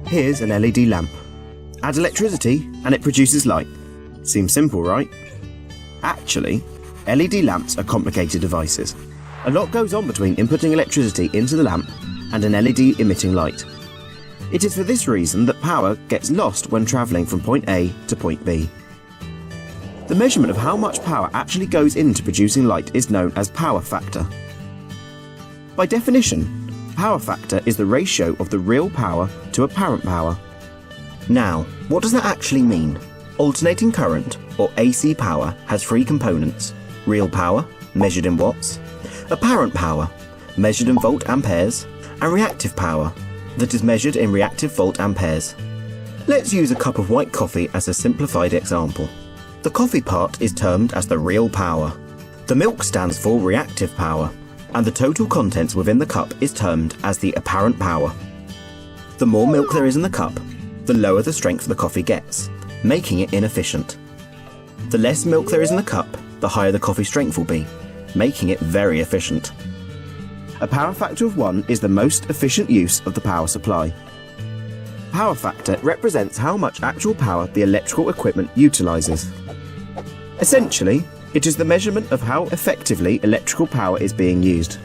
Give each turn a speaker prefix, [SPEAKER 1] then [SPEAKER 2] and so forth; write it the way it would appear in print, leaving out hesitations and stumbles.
[SPEAKER 1] Here's an LED lamp. Add electricity and it produces light. Seems simple, right? Actually, LED lamps are complicated devices. A lot goes on between inputting electricity into the lamp and an LED emitting light. It is for this reason that power gets lost when travelling from point A to point B. The measurement of how much power actually goes into producing light is known as power factor. By definition, power factor is the ratio of the real power to apparent power. Now, what does that actually mean? Alternating current, or AC power, has three components: real power, measured in watts, apparent power, measured in volt amperes, and reactive power, that is measured in reactive volt amperes. Let's use a cup of white coffee as a simplified example. The coffee part is termed as the real power. The milk stands for reactive power, and the total contents within the cup is termed as the apparent power. The more milk there is in the cup, the lower the strength the coffee gets, making it inefficient. The less milk there is in the cup, the higher the coffee strength will be, making it very efficient. A power factor of 1 is the most efficient use of the power supply. Power factor represents how much actual power the electrical equipment utilises. Essentially, it is the measurement of how effectively electrical power is being used.